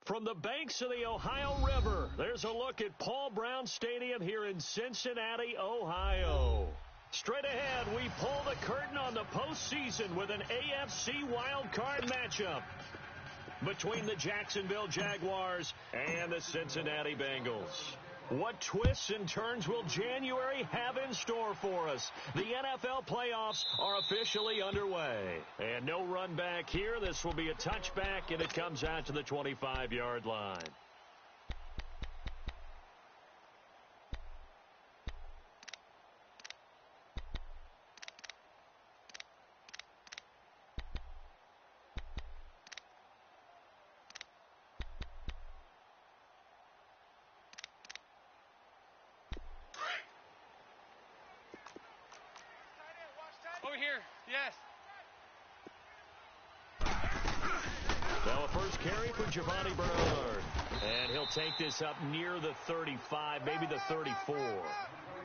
From the banks of the Ohio River, there's a look at Paul Brown Stadium here in Cincinnati, Ohio. Straight ahead, we pull the curtain on the postseason with an AFC Wildcard matchup between the Jacksonville Jaguars and the Cincinnati Bengals. What twists and turns will January have in store for us? The NFL playoffs are officially underway. And no run back here. This will be a touchback, and it comes out to the 25-yard line. Over here, yes. Now a first carry for Giovanni Bernard. And he'll take this up near the 35, maybe the 34.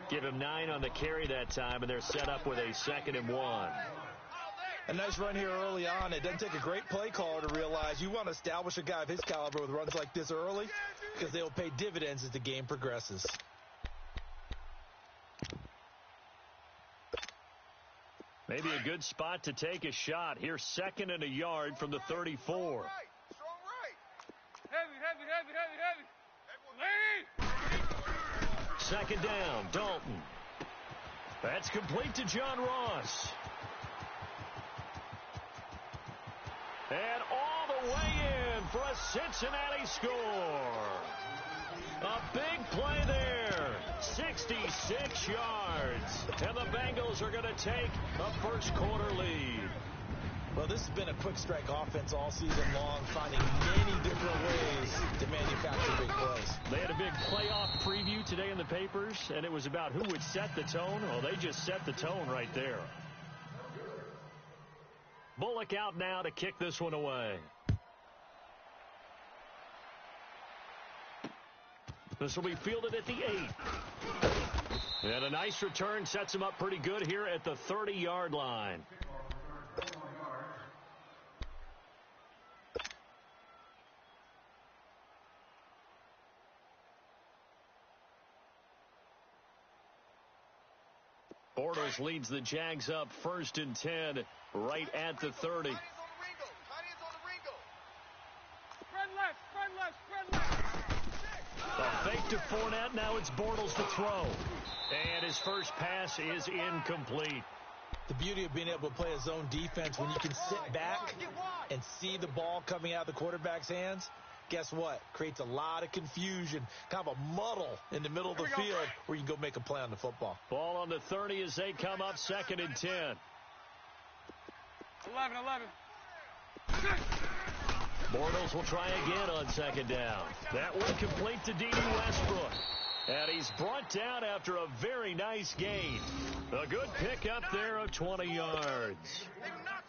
Give him 9 on the carry that time, and they're set up with a 2nd and 1. A nice run here early on. It doesn't take a great play caller to realize you want to establish a guy of his caliber with runs like this early because they will pay dividends as the game progresses. Maybe a good spot to take a shot. Here's 2nd and a yard from the 34. Strong right. Heavy. Lead. 2nd down, Dalton. That's complete to John Ross. And all the way in for a Cincinnati score. A big play there. 66 yards. And the Bengals are going to take a first quarter lead. Well, this has been a quick strike offense all season long, finding many different ways to manufacture big plays. They had a big playoff preview today in the papers, and it was about who would set the tone. Well, they just set the tone right there. Bullock out now to kick this one away. This will be fielded at the 8. And a nice return sets him up pretty good here at the 30-yard line. Bortles leads the Jags up 1st and 10 right at the 30. A fake to Fournette. Now it's Bortles to throw. And his first pass is incomplete. The beauty of being able to play a zone defense when you can sit back and see the ball coming out of the quarterback's hands, guess what? Creates a lot of confusion, kind of a muddle in the middle of the field where you can go make a play on the football. Ball on the 30 as they come up 2nd and 10. 11. Bortles will try again on 2nd down. That one complete to D.D. Westbrook. And he's brought down after a very nice gain. A good pickup there of 20 yards.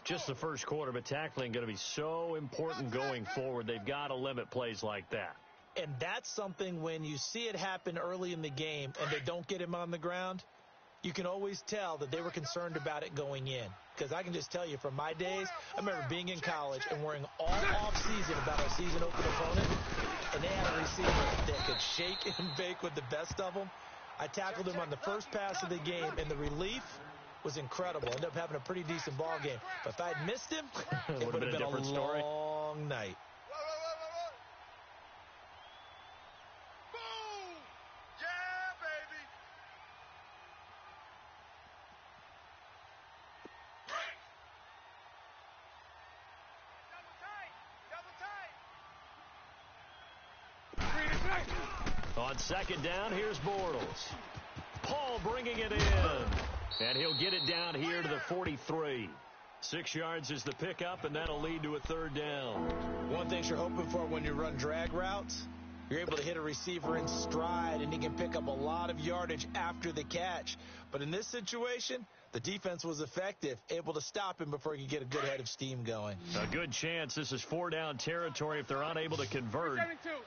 Just the first quarter, but tackling going to be so important going forward. They've got to limit plays like that. And that's something when you see it happen early in the game and they don't get him on the ground, you can always tell that they were concerned about it going in. Because I can just tell you from my days, I remember being in college and worrying all off-season about our season-open opponent, and they had a receiver that could shake and bake with the best of them. I tackled him on the first pass of the game, and the relief was incredible. Ended up having a pretty decent ball game. But if I'd missed him, it would have been a long night. On 2nd down, here's Bortles. Paul bringing it in. And he'll get it down here to the 43. 6 yards is the pickup, and that'll lead to a 3rd down. One thing you're hoping for when you run drag routes, you're able to hit a receiver in stride, and he can pick up a lot of yardage after the catch. But in this situation, the defense was effective, able to stop him before he could get a good head of steam going. A good chance this is 4-down territory if they're unable to convert.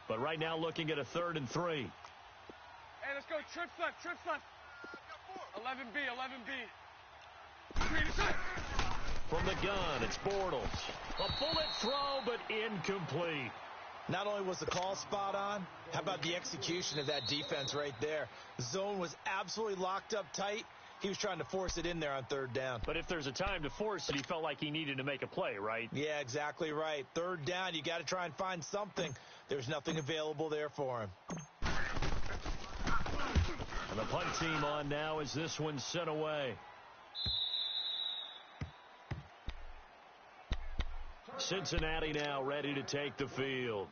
But right now looking at a 3rd and 3. Hey, let's go. Trips left. 11B. From the gun, it's Bortles. A bullet throw, but incomplete. Not only was the call spot on, how about the execution of that defense right there? The zone was absolutely locked up tight. He was trying to force it in there on third down. But if there's a time to force it, he felt like he needed to make a play, right? Yeah, exactly right. Third down, you got to try and find something. There's nothing available there for him. And the punt team on now as this one's sent away. Cincinnati now ready to take the field.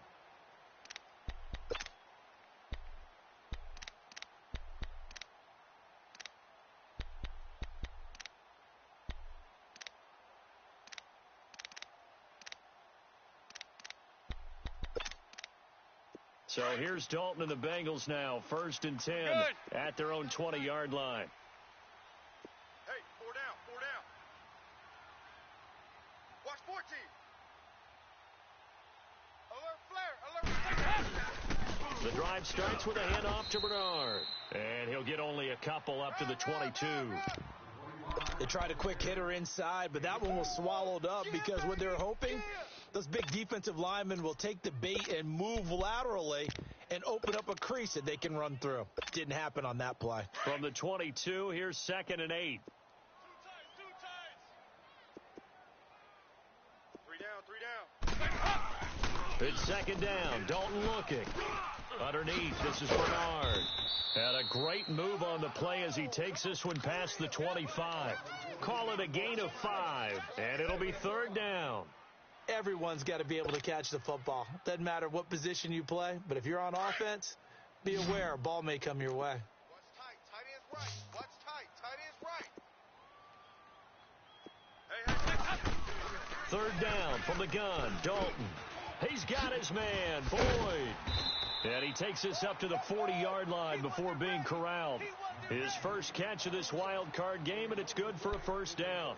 So here's Dalton and the Bengals now, 1st and 10 at their own 20-yard line. Hey, 4 down, 4 down. Watch 14. Alert flare, alert. The drive starts with a handoff to Bernard. And he'll get only a couple up to the 22. They tried a quick hitter inside, but that one was swallowed up because what they're hoping, those big defensive linemen will take the bait and move laterally and open up a crease that they can run through. Didn't happen on that play. From the 22, here's 2nd and 8. 3 down. It's 2nd down. Dalton looking. Underneath, this is Bernard. And a great move on the play as he takes this one past the 25. Call it a gain of 5, and it'll be 3rd down. Everyone's got to be able to catch the football. Doesn't matter what position you play, but if you're on offense, be aware a ball may come your way. Watch tight, tight end's right. Watch tight, tight end's right. Hey. 3rd down from the gun. Dalton. He's got his man, Boyd. And he takes this up to the 40-yard line before being corralled. His first catch of this wild card game, and it's good for a 1st down.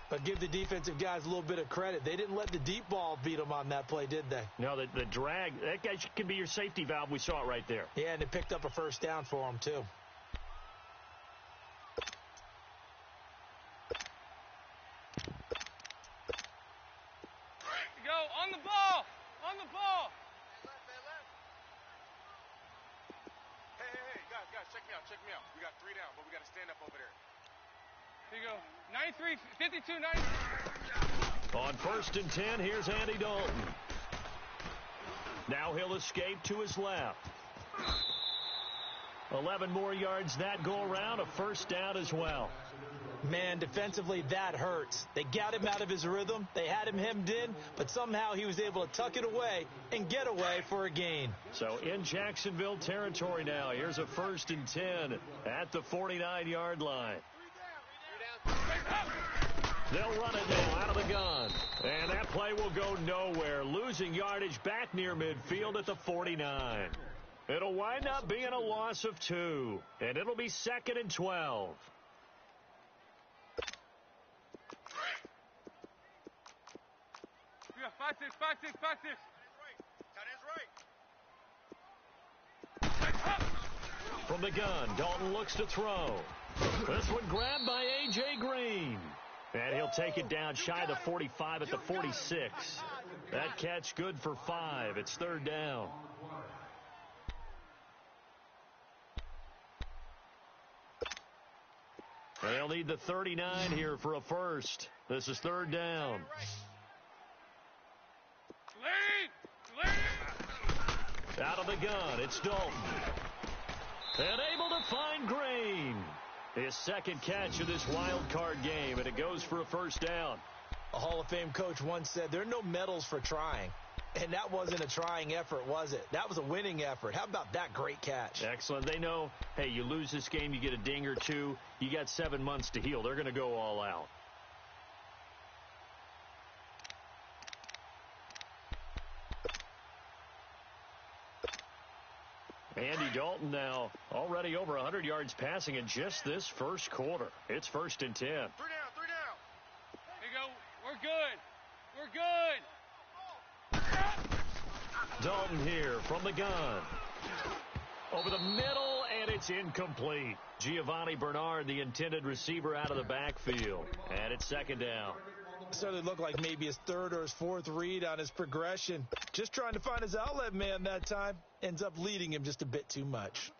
But give the defensive guys a little bit of credit. They didn't let the deep ball beat them on that play, did they? No, the drag, that guy can be your safety valve. We saw it right there. Yeah, and they picked up a 1st down for him, too. Go, on the ball, on the ball. Hey, guys, check me out. We got 3 down, but we got to stand up over there. Here you go. 93, 52, 93. On 1st and 10, here's Andy Dalton. Now he'll escape to his left. 11 more yards that go around, a 1st down as well. Man, defensively, that hurts. They got him out of his rhythm. They had him hemmed in, but somehow he was able to tuck it away and get away for a gain. So in Jacksonville territory now, here's a 1st and 10 at the 49-yard line. They'll run it now out of the gun. And that play will go nowhere, losing yardage back near midfield at the 49. It'll wind up being a loss of 2, and it'll be 2nd and 12. We got 5, 6, 5, 6, 5, 6. Tight end's right. From the gun, Dalton looks to throw. This one grabbed by A.J. Green. And he'll take it down shy of the 45 at the 46. That catch good for 5. It's 3rd down. They'll need the 39 here for a 1st. This is 3rd down. Lead! Out of the gun, it's Dalton. And able to find Green. His 2nd catch of this wild card game, and it goes for a 1st down. A Hall of Fame coach once said, there are no medals for trying. And that wasn't a trying effort, was it? That was a winning effort. How about that great catch? Excellent. They know, hey, you lose this game, you get a ding or 2. You got 7 months to heal. They're going to go all out. Andy Dalton now already over 100 yards passing in just this first quarter. It's 1st and 10. 3 down, 3 down. Here you go. We're good. Dalton here from the gun. Over the middle, and it's incomplete. Giovanni Bernard, the intended receiver, out of the backfield. And it's 2nd down. Certainly looked like maybe his third or his fourth read on his progression. Just trying to find his outlet man that time. Ends up leading him just a bit too much.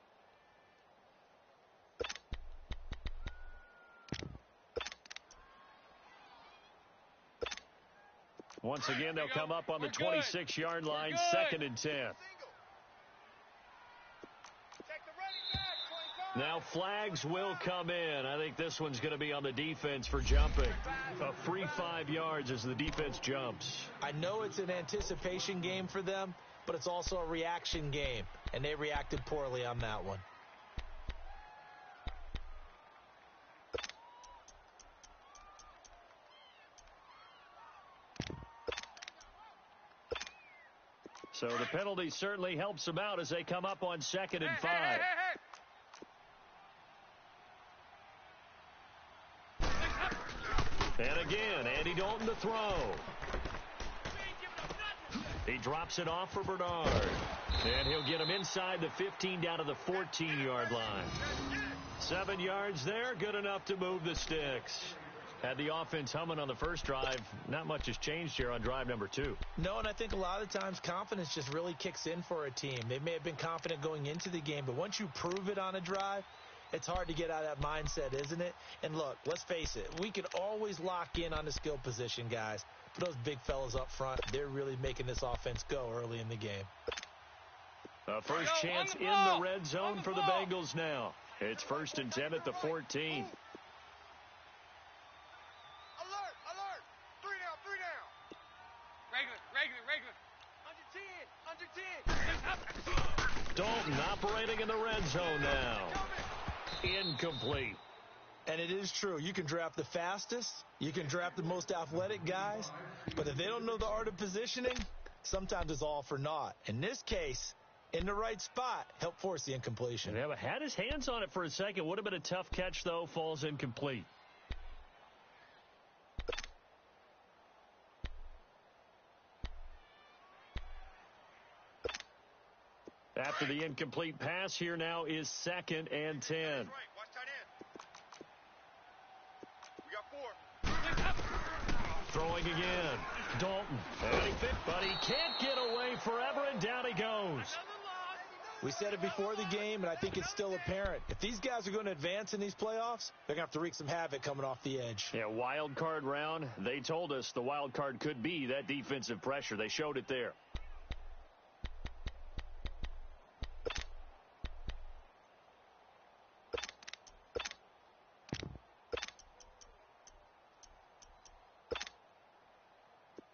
Once again, they'll come up on the 26-yard line, 2nd and 10. Now flags will come in. I think this one's going to be on the defense for jumping. A free 5 yards as the defense jumps. I know it's an anticipation game for them, but it's also a reaction game, and they reacted poorly on that one. So the penalty certainly helps them out as they come up on 2nd and 5. And again, Andy Dalton to throw. He drops it off for Bernard. And he'll get him inside the 15 down to the 14-yard line. 7 yards there, good enough to move the sticks. Had the offense humming on the first drive. Not much has changed here on drive number 2. No, and I think a lot of times confidence just really kicks in for a team. They may have been confident going into the game, but once you prove it on a drive, it's hard to get out of that mindset, isn't it? And look, let's face it, we can always lock in on the skill position, guys. But those big fellas up front, they're really making this offense go early in the game. A first chance in the red zone for the Bengals now. It's 1st and 10 at the 14. Dalton operating in the red zone now. Incomplete. And it is true. You can draft the fastest. You can draft the most athletic guys. But if they don't know the art of positioning, sometimes it's all for naught. In this case, in the right spot, help force the incompletion. Yeah, but had his hands on it for a second. Would have been a tough catch, though. Falls incomplete. After the incomplete pass, here now is 2nd and 10. Throwing again. Dalton. And he fit, but he can't get away forever, and down he goes. We said it before the game, and I think it's still apparent. If these guys are going to advance in these playoffs, they're going to have to wreak some havoc coming off the edge. Yeah, wild card round. They told us the wild card could be that defensive pressure. They showed it there.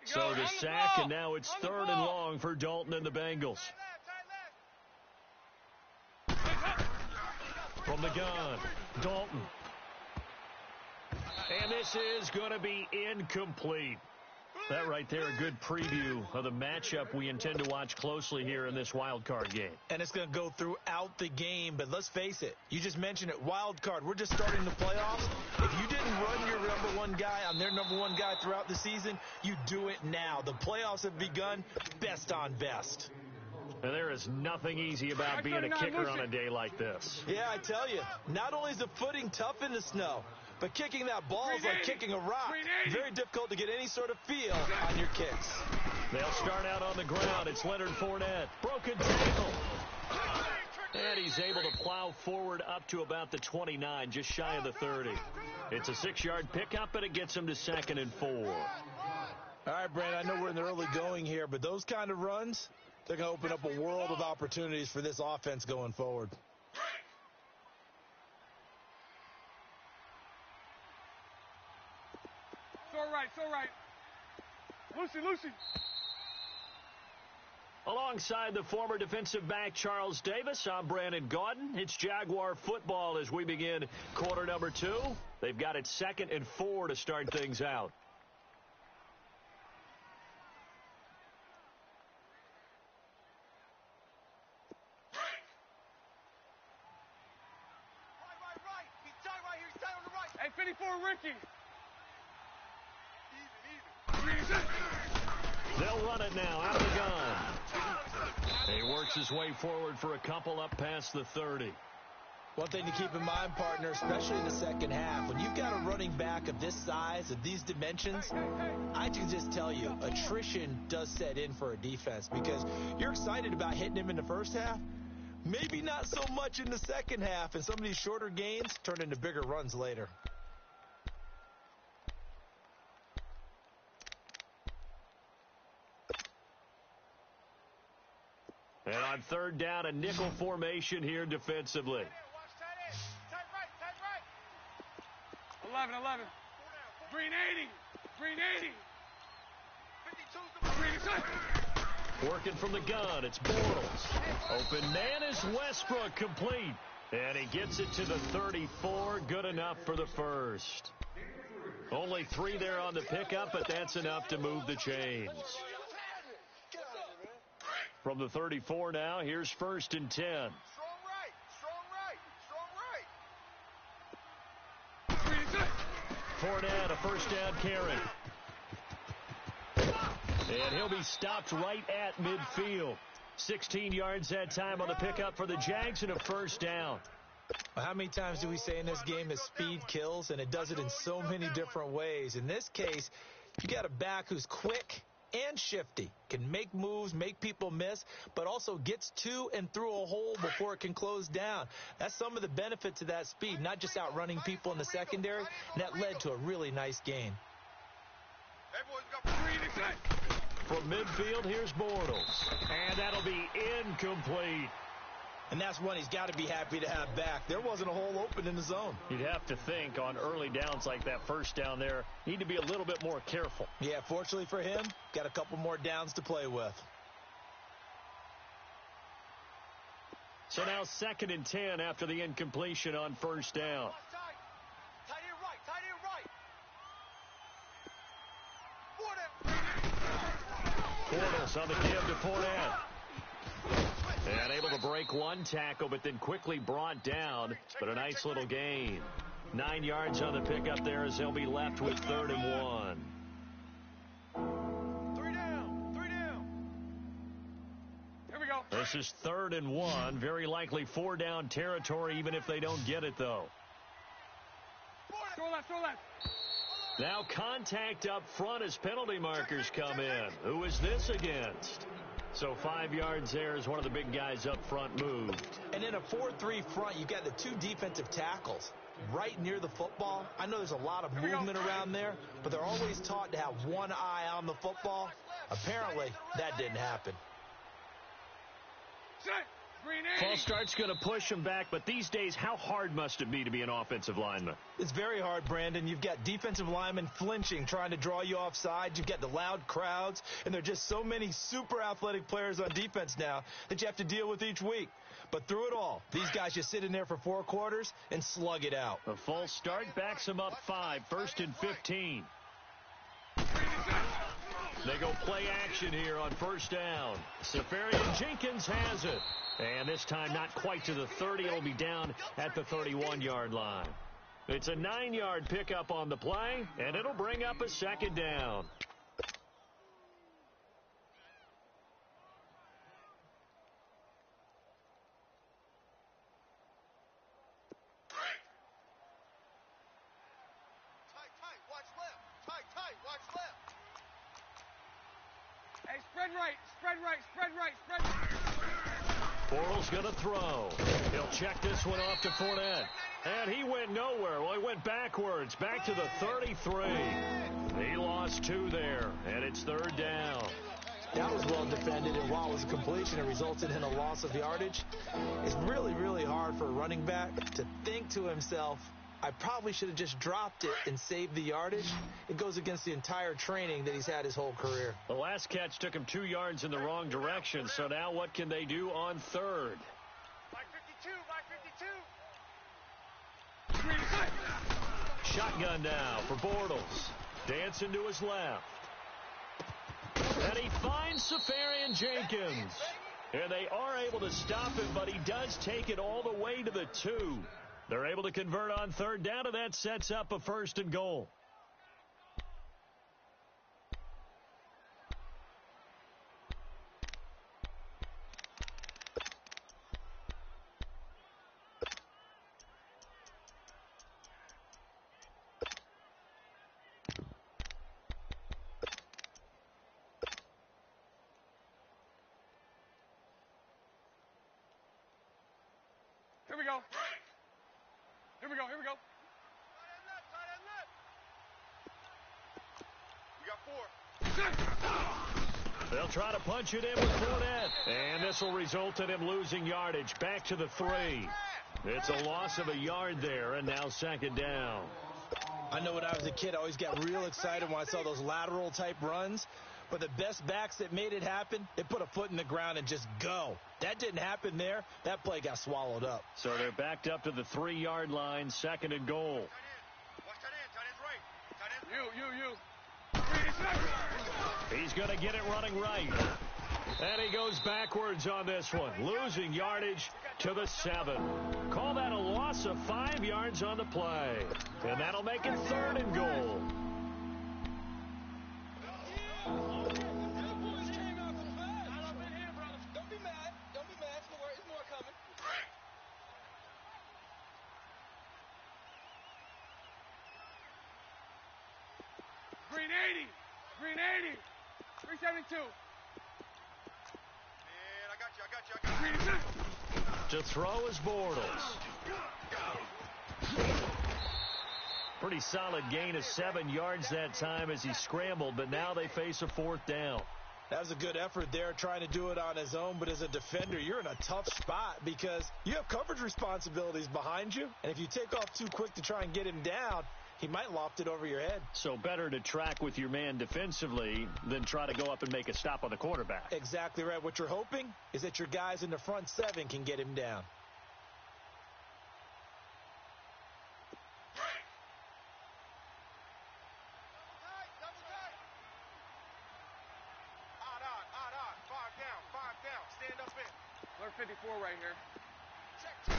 So the sack, and now it's 3rd and long for Dalton and the Bengals. From the gun, Dalton. And this is going to be incomplete. That right there, a good preview of the matchup we intend to watch closely here in this wild card game. And it's going to go throughout the game, but let's face it. You just mentioned it, wild card. We're just starting the playoffs. If you didn't run your number one guy on their number one guy throughout the season, you do it now. The playoffs have begun, best on best. And there is nothing easy about being a kicker on a day like this. Yeah, I tell you, not only is the footing tough in the snow, but kicking that ball is like kicking a rock. Very difficult to get any sort of feel on your kicks. They'll start out on the ground. It's Leonard Fournette. Broken tackle. And he's able to plow forward up to about the 29, just shy of the 30. It's a 6-yard pickup, and it gets him to 2nd and 4. All right, Brandon, I know we're in the early going here, but those kind of runs, they're going to open up a world of opportunities for this offense going forward. It's all right. Lucy. Alongside the former defensive back Charles Davis, I'm Brandon Gaudin. It's Jaguar football as we begin quarter number 2. They've got it 2nd and 4 to start things out. Hey, 54, Ricky. They'll run it now out of the gun. He works his way forward for a couple up past the 30. One thing to keep in mind, partner, especially in the second half, when you've got a running back of this size, of these dimensions, I can just tell you, attrition does set in for a defense because you're excited about hitting him in the first half. Maybe not so much in the second half, and some of these shorter gains turn into bigger runs later. And on third down, a nickel formation here defensively. 11. Green 80. Green inside. Working from the gun, it's Bortles. Open man is Westbrook, complete. And he gets it to the 34, good enough for the first. Only 3 there on the pickup, but that's enough to move the chains. From the 34 now, here's 1st and 10. Strong right. Green inside. Fournette, a first down carry. And he'll be stopped right at midfield. 16 yards that time on the pickup for the JAX and a first down. Well, how many times do we say in this game that speed kills, and it does it in so many different ways? In this case, you got a back who's quick and shifty, can make moves, make people miss, but also gets to and through a hole before it can close down. That's some of the benefits of that speed, not just outrunning people in the secondary, and that led to a really nice gain. Hey, boys, we got green inside. From midfield, here's Bortles. And that'll be incomplete. And that's one he's got to be happy to have back. There wasn't a hole open in the zone. You'd have to think on early downs like that first down there, need to be a little bit more careful. Yeah, fortunately for him, got a couple more downs to play with. So now 2nd and 10 after the incompletion on first down. Tight end right. Bortles on the give to Fournette. And able to break one tackle, but then quickly brought down. But a nice little gain. 9 yards on the pickup there as they'll be left with 3rd and 1. 3 down. Here we go. This is 3rd and 1. Very likely 4 down territory, even if they don't get it, though. Throw left. Now contact up front as penalty markers come in. Who is this against? So 5 yards there as one of the big guys up front moved. And in a 4-3 front, you've got the 2 defensive tackles right near the football. I know there's a lot of movement around there, but they're always taught to have one eye on the football. Apparently, that didn't happen. False start's going to push him back, but these days, how hard must it be to be an offensive lineman? It's very hard, Brandon. You've got defensive linemen flinching, trying to draw you offside. You've got the loud crowds, and there are just so many super athletic players on defense now that you have to deal with each week. But through it all, these guys just sit in there for 4 quarters and slug it out. A false start backs him up 5, 1st and 15. They go play action here on first down. Safarian Jenkins has it. And this time not quite to the 30. It'll be down at the 31-yard line. It's a 9-yard pickup on the play, and it'll bring up a 2nd down. Watch left. Hey, spread right. Bortles going to throw. He'll check this one off to Fournette. And he went nowhere. Well, he went backwards, back to the 33. He lost 2 there, and it's 3rd down. That was well defended, and while it was a completion, it resulted in a loss of yardage. It's really, really hard for a running back to think to himself, I probably should have just dropped it and saved the yardage. It goes against the entire training that he's had his whole career. The last catch took him 2 yards in the wrong direction, so now what can they do on 3rd? By 52. Shotgun now for Bortles. Dancing to his left. And he finds Safarian Jenkins. And they are able to stop him, but he does take it all the way to the 2. They're able to convert on 3rd down, and that sets up a 1st and goal. They'll try to punch it in with Fournette. And this will result in him losing yardage. Back to the 3. It's a loss of a yard there, and now second down. I know when I was a kid, I always got real excited when I saw those lateral-type runs. But the best backs that made it happen, they put a foot in the ground and just go. That didn't happen there. That play got swallowed up. So they're backed up to the 3-yard line, second and goal. He's going to get it running right. And he goes backwards on this one, losing yardage to the 7. Call that a loss of 5 yards on the play. And that'll make it third and goal. Green 80. Green 80. 372. Man, I got you. To throw is Bortles. Pretty solid gain of 7 yards that time as he scrambled, but now they face a 4th down. That was a good effort there, trying to do it on his own. But as a defender, you're in a tough spot because you have coverage responsibilities behind you. And if you take off too quick to try and get him down, he might loft it over your head. So better to track with your man defensively than try to go up and make a stop on the quarterback. Exactly right. What you're hoping is that your guys in the front 7 can get him down. Five down. Stand up in. 54 right here.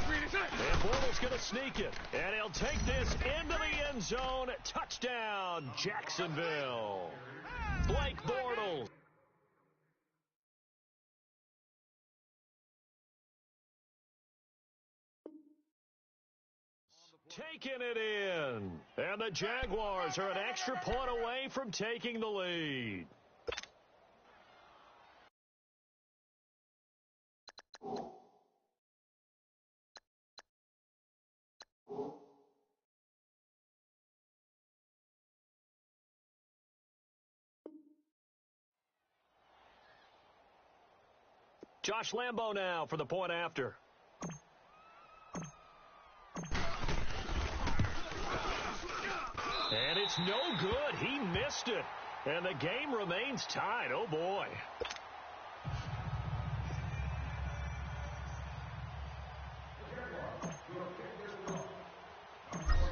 And Bortles going to sneak it. And he'll take this into the end zone. Touchdown, Jacksonville. Blake Bortles. Taking it in. And the Jaguars are an extra point away from taking the lead. Josh Lambo now for the point after. And it's no good. He missed it. And the game remains tied. Oh, boy.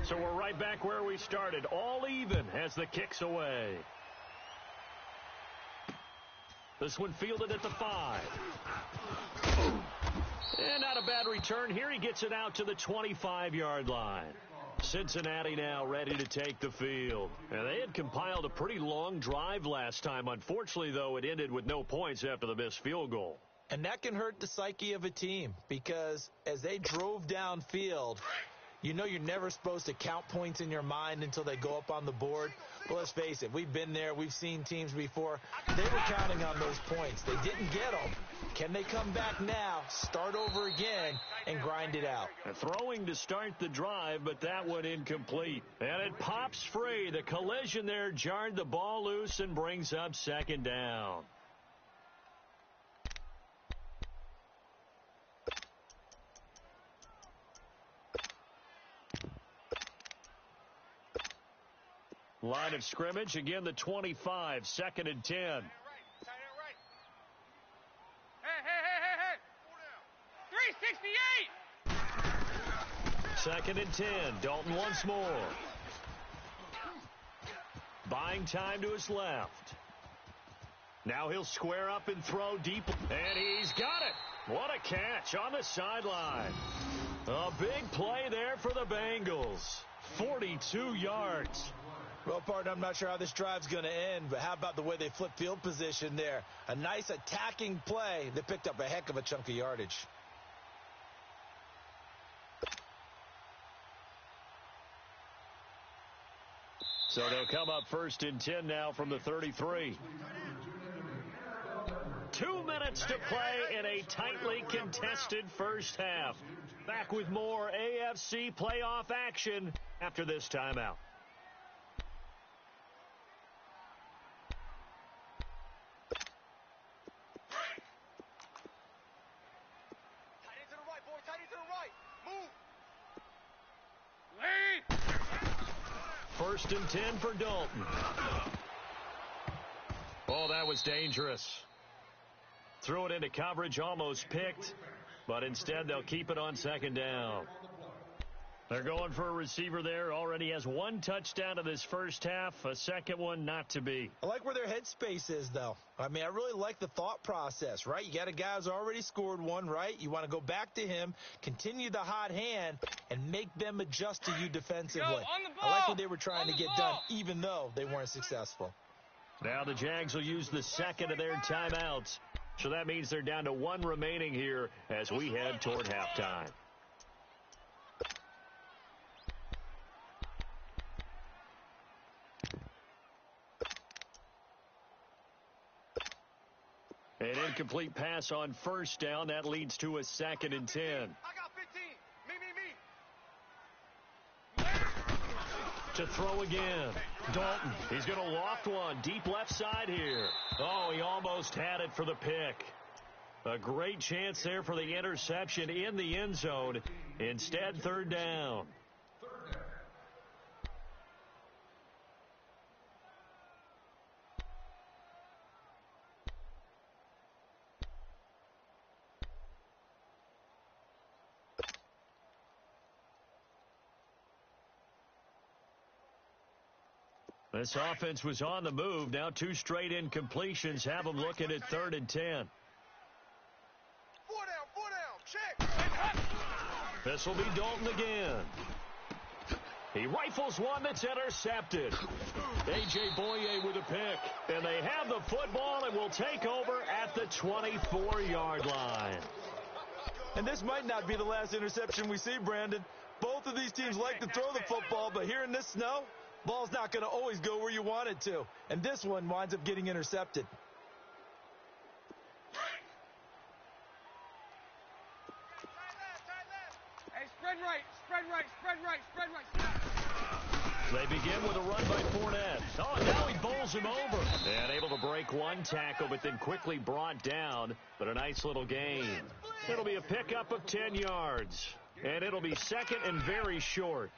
So we're right back where we started. All even as the kick's away. This one fielded at the 5. And not a bad return here. He gets it out to the 25-yard line. Cincinnati now ready to take the field. And they had compiled a pretty long drive last time. Unfortunately, though, it ended with no points after the missed field goal. And that can hurt the psyche of a team because as they drove downfield, you know you're never supposed to count points in your mind until they go up on the board. But let's face it, we've been there. We've seen teams before. They were counting on those points. They didn't get them. Can they come back now, start over again, and grind it out? Throwing to start the drive, but that one incomplete. And it pops free. The collision there jarred the ball loose and brings up second down. Line of scrimmage, again the 25, second and 10. Hey. 368! Second and 10, Dalton once more. Buying time to his left. Now he'll square up and throw deep. And he's got it. What a catch on the sideline. A big play there for the Bengals. 42 yards. Well, partner, I'm not sure how this drive's going to end, but how about the way they flip field position there? A nice attacking play that picked up a heck of a chunk of yardage. So they'll come up first and 10 now from the 33. 2 minutes to play in a tightly contested first half. Back with more AFC playoff action after this timeout. first and 10 for Dalton. Oh, that was dangerous. Threw it into coverage, almost picked, but instead they'll keep it on second down. They're going for a receiver there. Already has one touchdown in this first half, a second one not to be. I like where their headspace is, though. I mean, I really like the thought process, right? You got a guy who's already scored one, right? You want to go back to him, continue the hot hand, and make them adjust to you defensively. Yo, on the ball. I like what they were trying to get done, even though they weren't successful. Now the Jags will use the second of their timeouts. So that means they're down to one remaining here as we head toward halftime. An incomplete pass on first down. That leads to a second and 10. I got 15. Me. To throw again. Dalton, he's going to loft one deep left side here. Oh, he almost had it for the pick. A great chance there for the interception in the end zone. Instead, third down. This offense was on the move. Now two straight incompletions have them looking at third and 10. Four down, check. This will be Dalton again. He rifles one that's intercepted. A.J. Boye with a pick. And they have the football and will take over at the 24-yard line. And this might not be the last interception we see, Brandon. Both of these teams like to throw the football, but here in this snow, ball's not going to always go where you want it to. And this one winds up getting intercepted. Hey, spread right. They begin with a run by Fournette. Oh, and now he bowls him over. And able to break one tackle, but then quickly brought down. But a nice little gain. It'll be a pickup of 10 yards. And it'll be second and very short.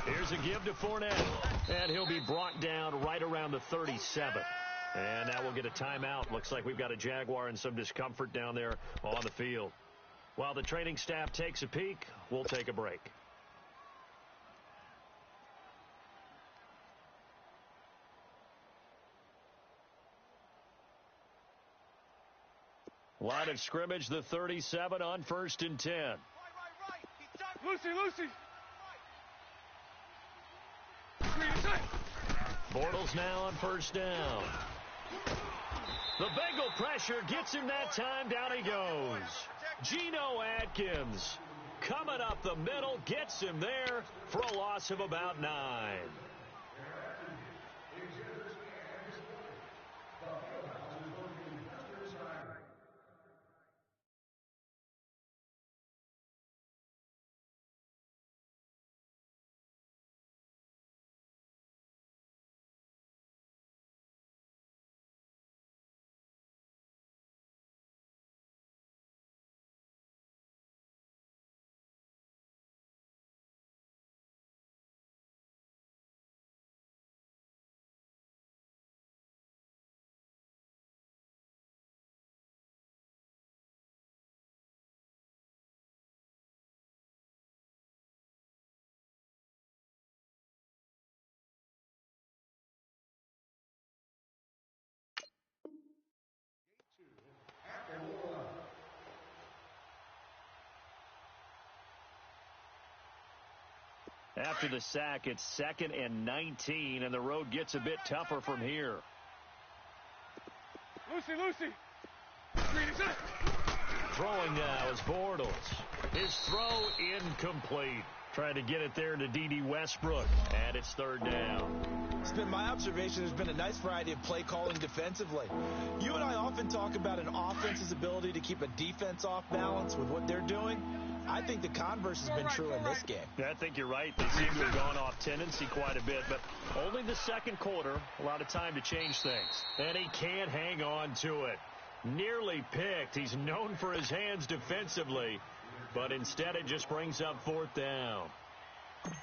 Here's a give to Fournette, and he'll be brought down right around the 37. And now we'll get a timeout. Looks like we've got a Jaguar and some discomfort down there on the field. While the training staff takes a peek, we'll take a break. Line of scrimmage, the 37 on first and 10. Right. Lucy. Bortles now on first down. The Bengal pressure gets him that time. Down he goes. Geno Atkins coming up the middle, gets him there for a loss of about 9. After the sack, it's 2nd and 19, and the road gets a bit tougher from here. Lucy. Throwing now is Bortles. His throw incomplete. Trying to get it there to D.D. Westbrook, and it's third down. It's been my observation there's been a nice variety of play calling defensively. You and I often talk about an offense's ability to keep a defense off balance with what they're doing. I think the converse has been true in this game. Yeah, I think you're right. They seem to have gone off tendency quite a bit, but only the second quarter, a lot of time to change things. And he can't hang on to it. Nearly picked. He's known for his hands defensively, but instead it just brings up fourth down.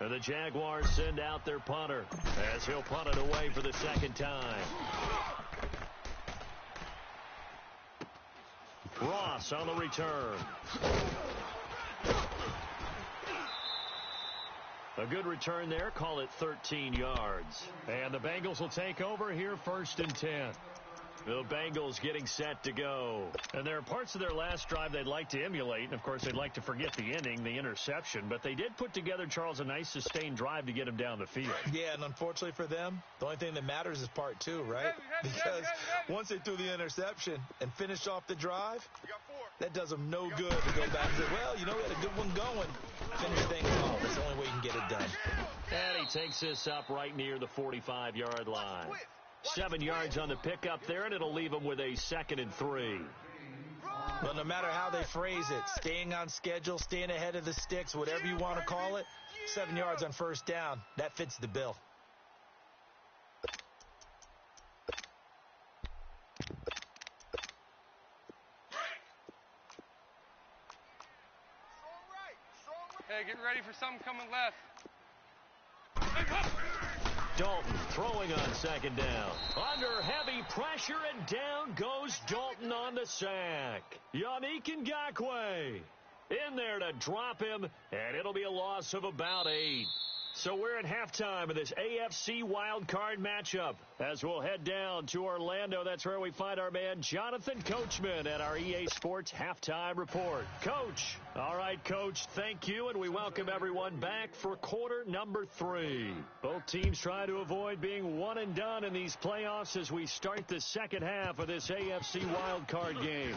And the Jaguars send out their punter as he'll punt it away for the second time. Ross on the return. A good return there. Call it 13 yards. And the Bengals will take over here, 1st and 10. The Bengals getting set to go. And there are parts of their last drive they'd like to emulate. And, of course, they'd like to forget the ending, the interception. But they did put together, Charles, a nice sustained drive to get him down the field. Yeah, and unfortunately for them, the only thing that matters is part 2, right? Because once they threw the interception and finished off the drive, that does them no good to go back and say, well, you know, we had a good one going. Finish things off. That's the only way you can get it done. And he takes this up right near the 45-yard line. 7 yards on the pickup there, and it'll leave him with a 2nd and 3. Well, no matter how they phrase it, staying on schedule, staying ahead of the sticks, whatever you want to call it, 7 yards on first down, that fits the bill. Hey, get ready for something coming left. Dalton throwing on 2nd down. Under heavy pressure, and down goes Dalton on the sack. Yannick Ngakoue in there to drop him, and it'll be a loss of about 8. So we're at halftime of this AFC Wildcard matchup. As we'll head down to Orlando, that's where we find our man Jonathan Coachman at our EA Sports Halftime Report. Coach. All right, Coach, thank you, and we welcome everyone back for quarter number 3. Both teams trying to avoid being one and done in these playoffs as we start the second half of this AFC Wildcard game.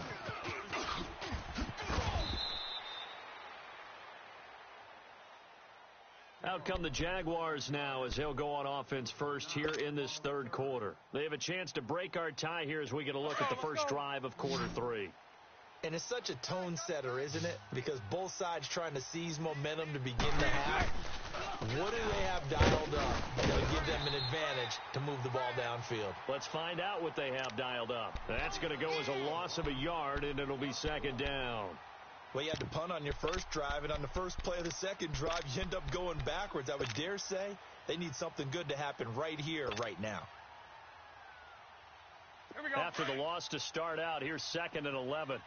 Out come the Jaguars now as they'll go on offense first here in this third quarter. They have a chance to break our tie here as we get a look at the first drive of quarter 3. And it's such a tone setter, isn't it? Because both sides trying to seize momentum to begin the half. What do they have dialed up that'll give them an advantage to move the ball downfield? Let's find out what they have dialed up. That's going to go as a loss of a yard, and it'll be 2nd down. Well, you had to punt on your first drive, and on the first play of the second drive, you end up going backwards. I would dare say they need something good to happen right here, right now. Here we go. After the loss to start out, here's 2nd and 11.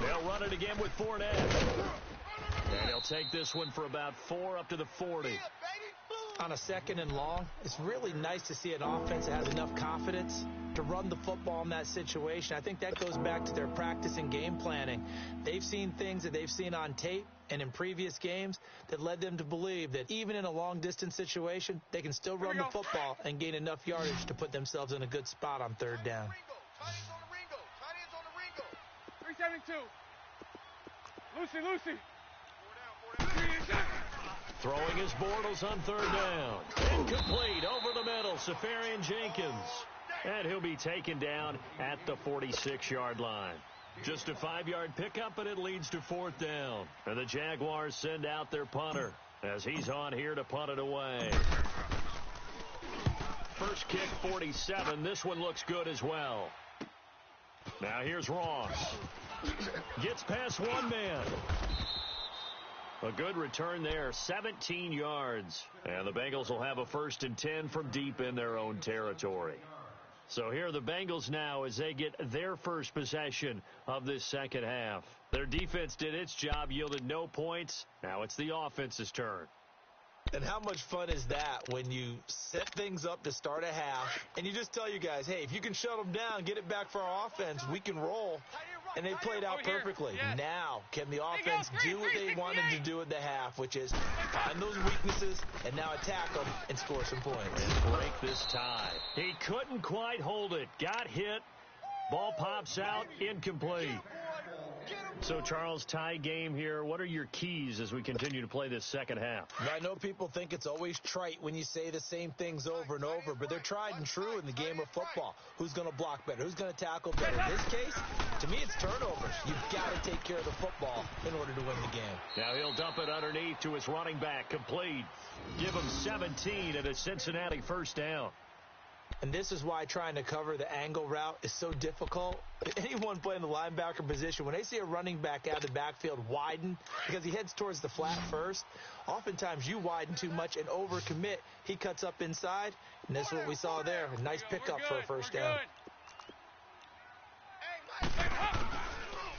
They'll run it again with Fournette. And he'll take this one for about 4 up to the 40. On a 2nd and long, it's really nice to see an offense that has enough confidence to run the football in that situation. I think that goes back to their practice and game planning. They've seen things that they've seen on tape and in previous games that led them to believe that even in a long-distance situation, they can still run the football and gain enough yardage to put themselves in a good spot on 3rd down. 372. Lucy. Throwing his Bortles on 3rd down. Incomplete over the middle. Safarian Jenkins. And he'll be taken down at the 46-yard line. Just a 5-yard pickup, and it leads to 4th down. And the Jaguars send out their punter as he's on here to punt it away. First kick, 47. This one looks good as well. Now here's Ross. Gets past one man. A good return there, 17 yards. And the Bengals will have a 1st and 10 from deep in their own territory. So here are the Bengals now as they get their first possession of this second half. Their defense did its job, yielded no points. Now it's the offense's turn. And how much fun is that when you set things up to start a half and you just tell you guys, hey, if you can shut them down, get it back for our offense, we can roll. And they played out perfectly. Yes. Now, can the offense do what they wanted to do at the half, which is find those weaknesses and now attack them and score some points. And break this tie. He couldn't quite hold it. Got hit. Ball pops out, incomplete. So, Charles, tie game here. What are your keys as we continue to play this second half? I know people think it's always trite when you say the same things over and over, but they're tried and true in the game of football. Who's going to block better? Who's going to tackle better? In this case, to me, it's turnovers. You've got to take care of the football in order to win the game. Now he'll dump it underneath to his running back. Complete. Give him 17 and a Cincinnati first down. And this is why trying to cover the angle route is so difficult. Anyone playing the linebacker position, when they see a running back out of the backfield widen because he heads towards the flat first, oftentimes you widen too much and overcommit. He cuts up inside, and this is what we saw there. A nice pickup for a first down.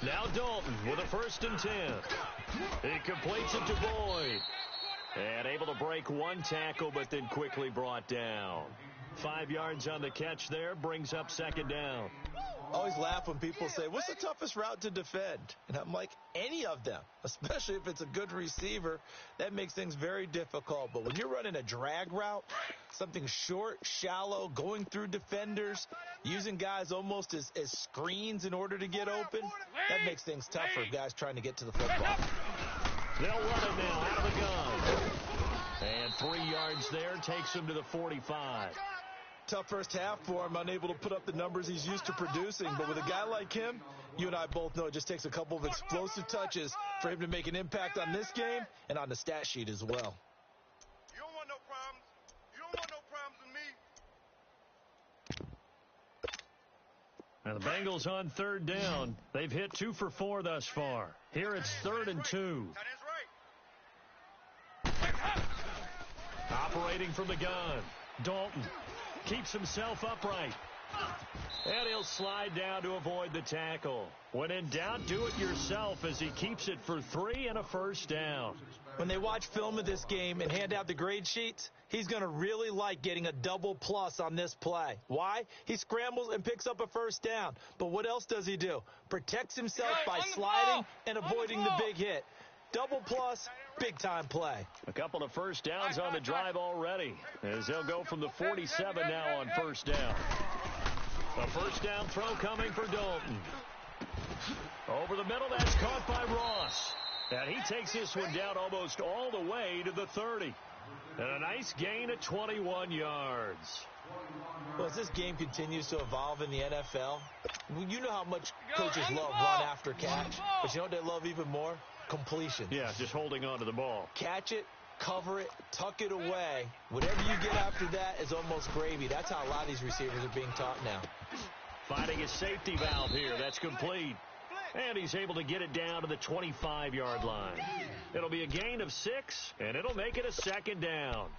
Now Dalton with a 1st and 10. He completes it to Boyd. And able to break one tackle, but then quickly brought down. 5 yards on the catch there, brings up 2nd down. I always laugh when people say, what's the toughest route to defend? And I'm like, any of them, especially if it's a good receiver. That makes things very difficult. But when you're running a drag route, something short, shallow, going through defenders, using guys almost as screens in order to get open, that makes things tough for guys trying to get to the football. They'll run it now out of the gun. And 3 yards there takes him to the 45. Tough first half for him, unable to put up the numbers he's used to producing. But with a guy like him, you and I both know it just takes a couple of explosive touches for him to make an impact on this game and on the stat sheet as well. You don't want no problems. You don't want no problems with me. And the Bengals on 3rd down. They've hit 2 for 4 thus far. Here it's 3rd and 2. Operating from the gun. Dalton keeps himself upright. And he'll slide down to avoid the tackle. When in doubt, do it yourself as he keeps it for 3 and a first down. When they watch film of this game and hand out the grade sheets, he's going to really like getting a double plus on this play. Why? He scrambles and picks up a first down. But what else does he do? Protects himself by sliding and avoiding the big hit. Double plus, big-time play. A couple of first downs on the drive already, as they'll go from the 47 now on first down. A first down throw coming for Dalton. Over the middle, that's caught by Ross. And he takes this one down almost all the way to the 30. And a nice gain of 21 yards. Well, as this game continues to evolve in the NFL, you know how much coaches love run after catch. But you know what they love even more? Completion. Yeah, just holding on to the ball. Catch it, cover it, tuck it away. Whatever you get after that is almost gravy. That's how a lot of these receivers are being taught now. Finding a safety valve here. That's complete. And he's able to get it down to the 25-yard line. It'll be a gain of 6, and it'll make it a 2nd down.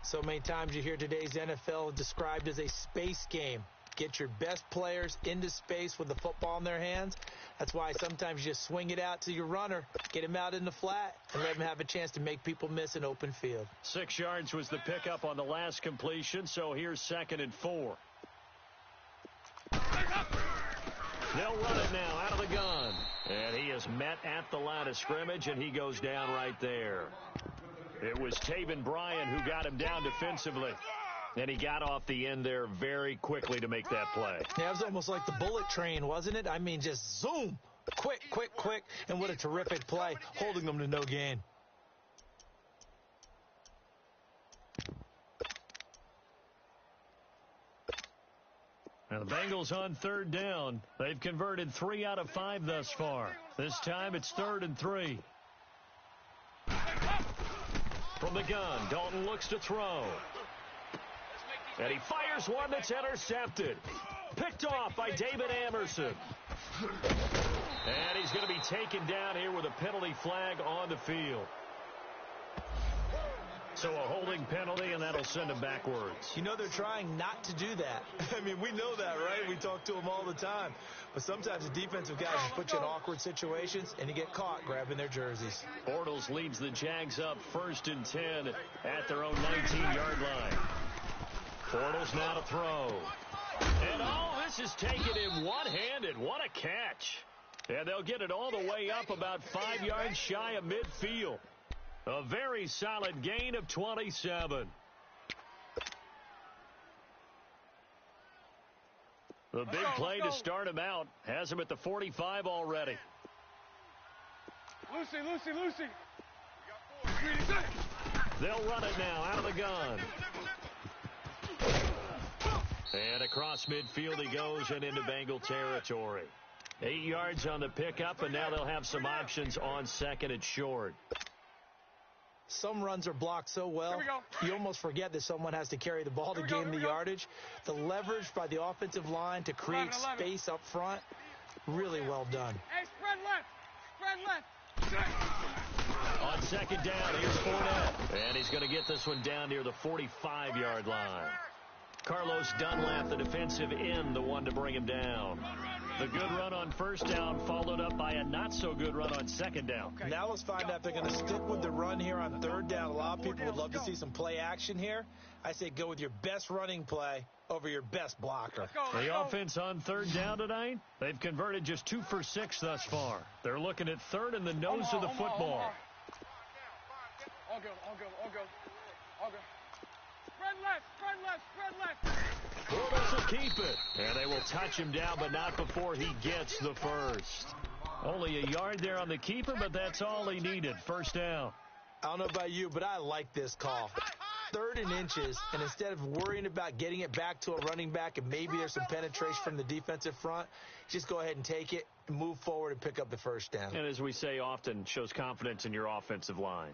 So many times you hear today's NFL described as a space game. Get your best players into space with the football in their hands. That's why sometimes you just swing it out to your runner, get him out in the flat, and let him have a chance to make people miss an open field. 6 yards was the pickup on the last completion, so here's 2nd and 4. They'll run it now out of the gun. And he is met at the line of scrimmage, and he goes down right there. It was Taven Bryan who got him down defensively. And he got off the end there very quickly to make that play. Yeah, it was almost like the bullet train, wasn't it? I mean, just zoom. Quick, quick, quick. And what a terrific play, holding them to no gain. And the Bengals on 3rd down. They've converted 3 out of 5 thus far. This time it's 3rd and 3. From the gun, Dalton looks to throw. And he fires one that's intercepted. Picked off by David Amerson. And he's going to be taken down here with a penalty flag on the field. So a holding penalty, and that'll send him backwards. You know, they're trying not to do that. I mean, we know that, right? We talk to them all the time. But sometimes the defensive guys just put you in awkward situations, and you get caught grabbing their jerseys. Bortles leads the Jags up 1st and 10 at their own 19-yard line. Bortles now to throw. And this is taken in one-handed. What a catch. And they'll get it all the way up about 5 yards shy of midfield. A very solid gain of 27. The big play to start him out has him at the 45 already. Lucy. They'll run it now out of the gun. And across midfield he goes and into Bengal territory. 8 yards on the pickup, and now they'll have some options on second and short. Some runs are blocked so well, you almost forget that someone has to carry the ball to gain the yardage. The leverage by the offensive line to create space up front, really well done. Hey, spread left. On second down, here's Fournette. And he's going to get this one down near the 45-yard line. Carlos Dunlap, the defensive end, the one to bring him down. The good run on first down followed up by a not-so-good run on second down. Now let's find out if they're going to stick with the run here on third down. A lot of people would love to see some play action here. I say go with your best running play over your best blocker. The offense on third down tonight, they've converted just 2 for 6 thus far. They're looking at third in the nose of the football. All go. Spread left. Bortles will keep it. And they will touch him down, but not before he gets the first. Only a yard there on the keeper, but that's all he needed. First down. I don't know about you, but I like this call. 3rd and inches, and instead of worrying about getting it back to a running back and maybe there's some penetration from the defensive front, just go ahead and take it, move forward, and pick up the first down. And as we say often, shows confidence in your offensive line.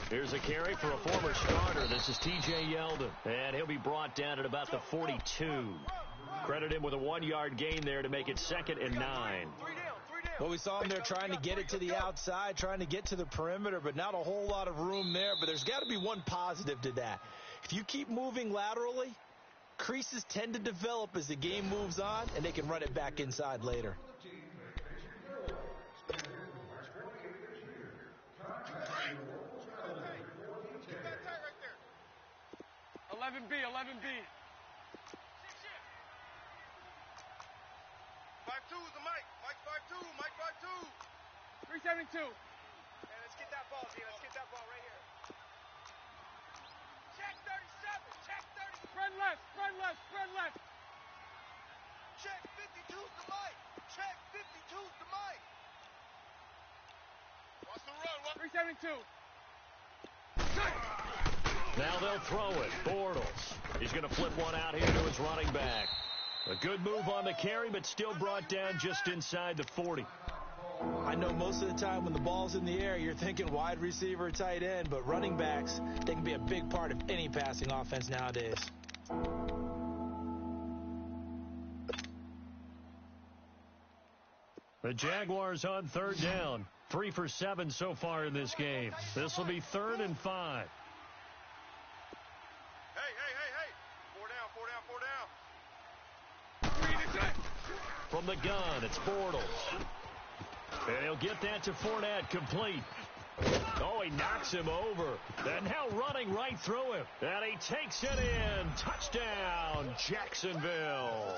Here's a carry for a former starter. This is T.J. Yeldon, and he'll be brought down at about the 42. Credit him with a 1-yard gain there to make it 2nd and 9. Well, we saw him there trying to get it to the outside, trying to get to the perimeter, but not a whole lot of room there. But there's got to be one positive to that. If you keep moving laterally, creases tend to develop as the game moves on, and they can run it back inside later. 11B. 5-2 is the Mike. Mike 5-2. 372. Hey, let's get that ball, D. Let's get that ball right here. Check 37. Spread left. Check 52's the Mike. Check 52's the Mike. Watch the run. 372. Now they'll throw it. Bortles. He's going to flip one out here to his running back. A good move on the carry, but still brought down just inside the 40. I know most of the time when the ball's in the air, you're thinking wide receiver, tight end, but running backs, they can be a big part of any passing offense nowadays. The Jaguars on third down. 3 for 7 so far in this game. This will be 3rd and 5. From the gun, it's Bortles. And he'll get that to Fournette, complete. Oh, he knocks him over. And now running right through him. And he takes it in. Touchdown, Jacksonville.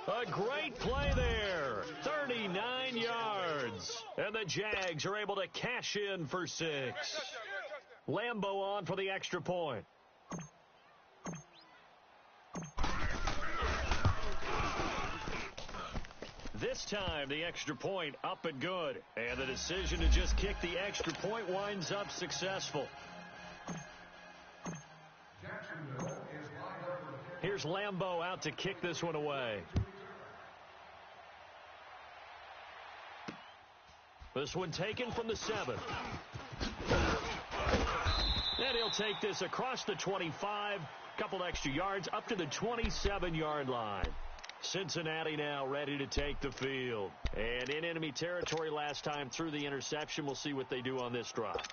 A great play there. 39 yards. And the Jags are able to cash in for 6. Lambeau on for the extra point. This time, the extra point up and good. And the decision to just kick the extra point winds up successful. Here's Lambeau out to kick this one away. This one taken from the 7. And he'll take this across the 25. Couple extra yards up to the 27-yard line. Cincinnati now ready to take the field. And in enemy territory last time through the interception. We'll see what they do on this drive.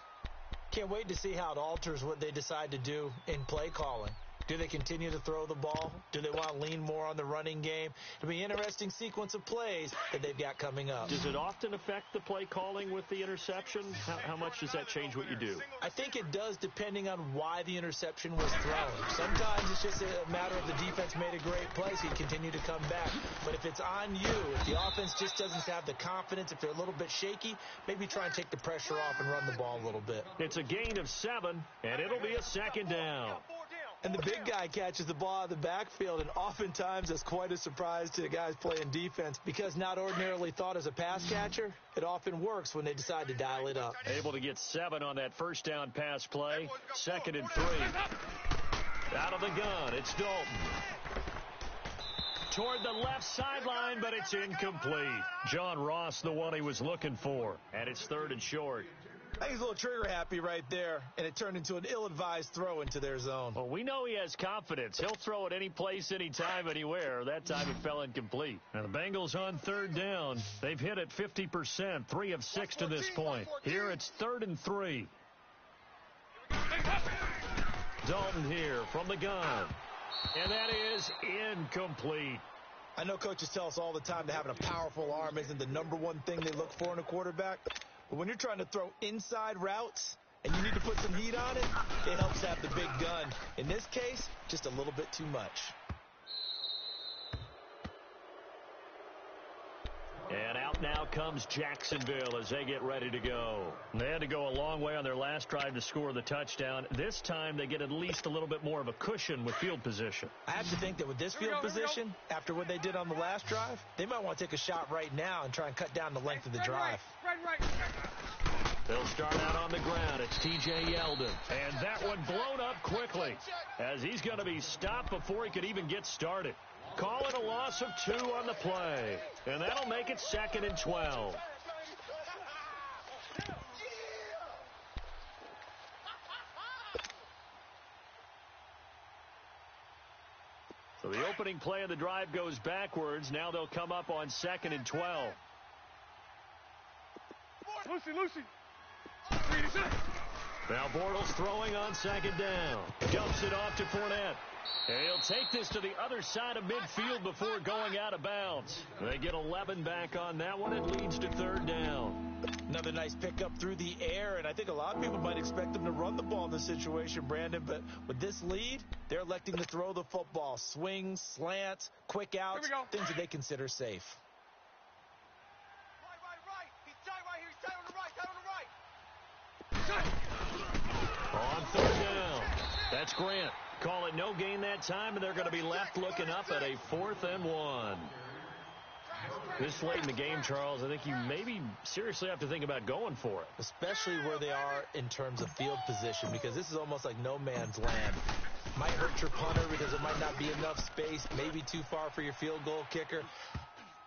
Can't wait to see how it alters what they decide to do in play calling. Do they continue to throw the ball? Do they want to lean more on the running game? It'll be an interesting sequence of plays that they've got coming up. Does it often affect the play calling with the interception? How much does that change what you do? I think it does depending on why the interception was thrown. Sometimes it's just a matter of the defense made a great play, so you continue to come back. But if it's on you, if the offense just doesn't have the confidence, if they're a little bit shaky, maybe try and take the pressure off and run the ball a little bit. It's a gain of 7, and it'll be a second down. And the big guy catches the ball out of the backfield, and oftentimes that's quite a surprise to the guys playing defense because not ordinarily thought as a pass catcher, it often works when they decide to dial it up. Able to get 7 on that first down pass play. 2nd and 3. Out of the gun, it's Dalton. Toward the left sideline, but it's incomplete. John Ross, the one he was looking for. And it's 3rd and short. I think he's a little trigger happy right there, and it turned into an ill-advised throw into their zone. Well, we know he has confidence. He'll throw it any place, anytime, anywhere. That time it fell incomplete. Now the Bengals on 3rd down. They've hit it 50%, 3 of 6 to this point. Here it's 3rd and 3. Dalton here from the gun. And that is incomplete. I know coaches tell us all the time that having a powerful arm isn't the number one thing they look for in a quarterback. But when you're trying to throw inside routes and you need to put some heat on it, it helps to have the big gun. In this case, just a little bit too much. And out now comes Jacksonville as they get ready to go. They had to go a long way on their last drive to score the touchdown. This time they get at least a little bit more of a cushion with field position. I have to think that with this field position, after what they did on the last drive, they might want to take a shot right now and try and cut down the length of the drive. They'll start out on the ground. It's T.J. Yeldon. And that one blown up quickly as he's going to be stopped before he could even get started. Call it a loss of 2 on the play. And that'll make it 2nd and 12. So the opening play of the drive goes backwards. Now they'll come up on 2nd and 12. Lucy. Now Bortles throwing on 2nd down. Dumps it off to Fournette. And he'll take this to the other side of midfield before going out of bounds. They get 11 back on that one. It leads to 3rd down. Another nice pickup through the air, and I think a lot of people might expect them to run the ball in this situation, Brandon, but with this lead, they're electing to throw the football. Swings, slants, quick outs, things that they consider safe. Right. He's tight right here. He's tight on the right. On 3rd down. That's Grant. Call it no gain that time, and they're going to be left looking up at a 4th and 1. This late in the game, Charles, I think you maybe seriously have to think about going for it. Especially where they are in terms of field position, because this is almost like no man's land. Might hurt your punter because it might not be enough space, maybe too far for your field goal kicker.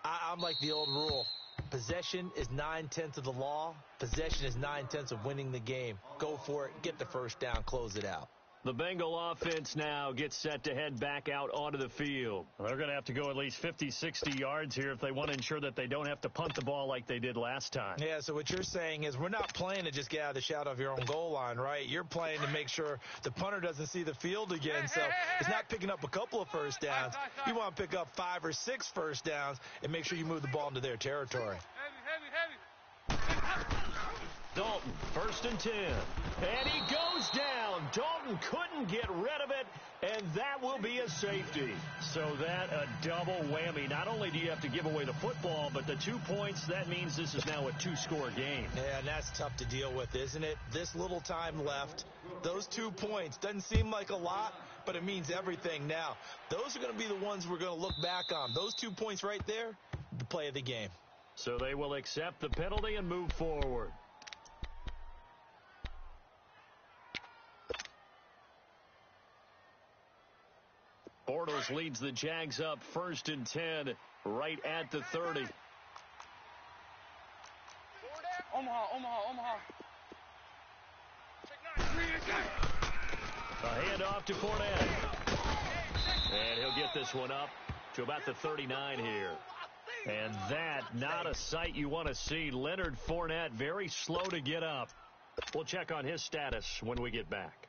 I'm like the old rule. Possession is 9/10 of the law. Possession is 9/10 of winning the game. Go for it. Get the first down. Close it out. The Bengal offense now gets set to head back out onto the field. They're going to have to go at least 50, 60 yards here if they want to ensure that they don't have to punt the ball like they did last time. Yeah, so what you're saying is we're not playing to just get out of the shadow of your own goal line, right? You're playing to make sure the punter doesn't see the field again. So it's not picking up a couple of first downs. You want to pick up 5 or 6 first downs and make sure you move the ball into their territory. Dalton, 1st and 10. And he goes down. Dalton couldn't get rid of it, and that will be a safety. So that a double whammy. Not only do you have to give away the football, but the 2 points, that means this is now a 2-score game. Yeah, and that's tough to deal with, isn't it? This little time left, those 2 points, doesn't seem like a lot, but it means everything now. Those are going to be the ones we're going to look back on. Those 2 points right there, the play of the game. So they will accept the penalty and move forward. Bortles leads the Jags up 1st and 10 right at the 30. Omaha. A handoff to Fournette. And he'll get this one up to about the 39 here. And that, not a sight you want to see. Leonard Fournette, very slow to get up. We'll check on his status when we get back.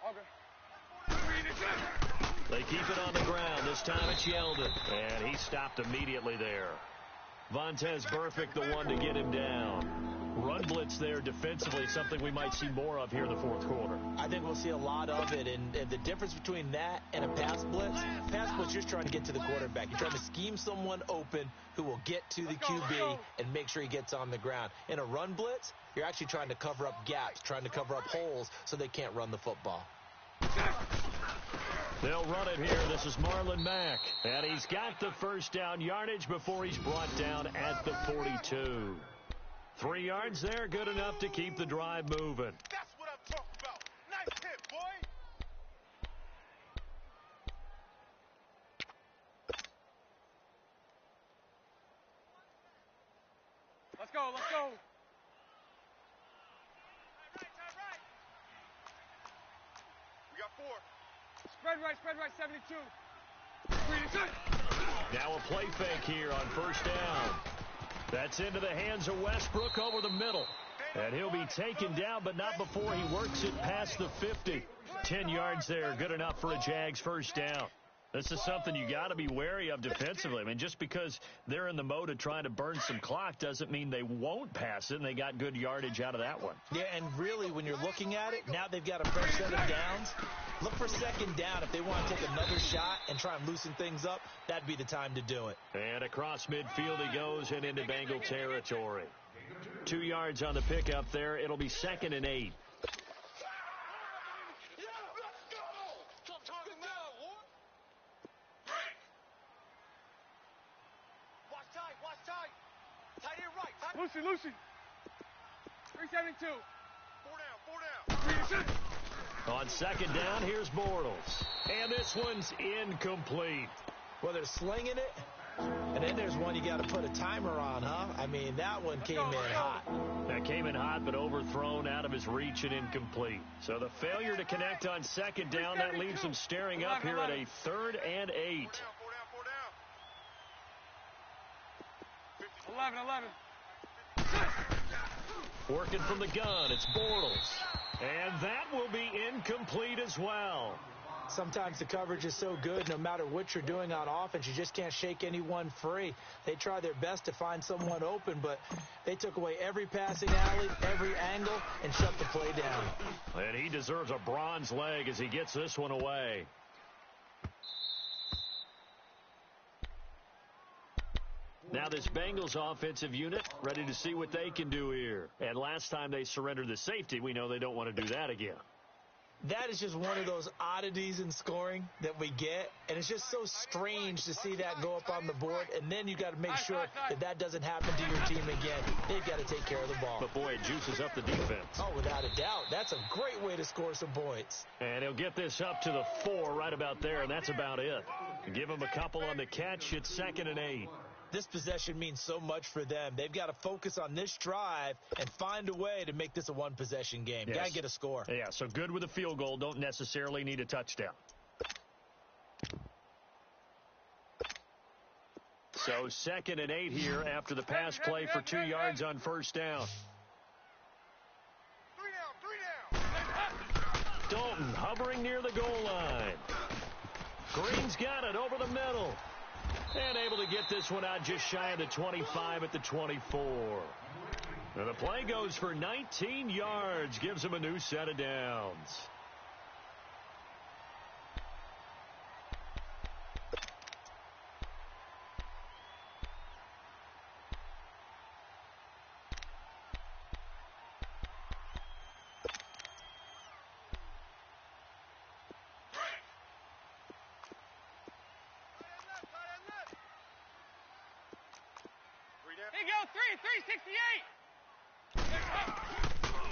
I'll go. They keep it on the ground. This time it's Yeldon. And he stopped immediately there. Vontez Burfict, the one to get him down. Run blitz there defensively, something we might see more of here in the fourth quarter. I think we'll see a lot of it, and the difference between that and a pass blitz, you're just trying to get to the quarterback. You're trying to scheme someone open who will get to the QB and make sure he gets on the ground. In a run blitz, you're actually trying to cover up gaps, trying to cover up holes so they can't run the football. They'll run it here. This is Marlon Mack, and he's got the first down yardage before he's brought down at the 42. 3 yards there, good enough to keep the drive moving. That's what I'm talking about. Nice hit, boy. Let's go, let's go. We got 4. Spread right, 72. Now a play fake here on first down. That's into the hands of Westbrook over the middle. And he'll be taken down, but not before he works it past the 50. 10 yards there, good enough for a Jags first down. This is something you got to be wary of defensively. I mean, just because they're in the mode of trying to burn some clock doesn't mean they won't pass it, and they got good yardage out of that one. Yeah, and really, when you're looking at it, now they've got a fresh set of downs. Look for second down. If they want to take another shot and try and loosen things up, that'd be the time to do it. And across midfield he goes and into Bengal territory. 2 yards on the pickup there. It'll be 2nd and 8. Lucy. 372. 4 down. On second down, here's Bortles. And this one's incomplete. Well, they're slinging it. And then there's one you got to put a timer on, huh? I mean, that one came in hot. That came in hot, but overthrown, out of his reach and incomplete. So the failure to connect on second down, that leaves them staring up here at a 3rd and 8. 11. Working from the gun, it's Bortles. And that will be incomplete as well. Sometimes the coverage is so good, no matter what you're doing on offense, you just can't shake anyone free. They try their best to find someone open, but they took away every passing alley, every angle, and shut the play down. And he deserves a bronze leg as he gets this one away. Now this Bengals offensive unit ready to see what they can do here. And last time they surrendered the safety, we know they don't want to do that again. That is just one of those oddities in scoring that we get, and it's just so strange to see that go up on the board, and then you got to make sure that that doesn't happen to your team again. They've got to take care of the ball. But, boy, it juices up the defense. Oh, without a doubt. That's a great way to score some points. And he'll get this up to the 4 right about there, and that's about it. Give him a couple on the catch. It's 2nd and 8. This possession means so much for them. They've got to focus on this drive and find a way to make this a one-possession game. Yes. Got to get a score. Yeah, so good with a field goal. Don't necessarily need a touchdown. So 2nd and 8 here after the pass play for 2 yards on first down. 3 down. Dalton hovering near the goal line. Green's got it over the middle. And able to get this one out just shy of the 25 at the 24. And the play goes for 19 yards. Gives him a new set of downs. Here you go, 368.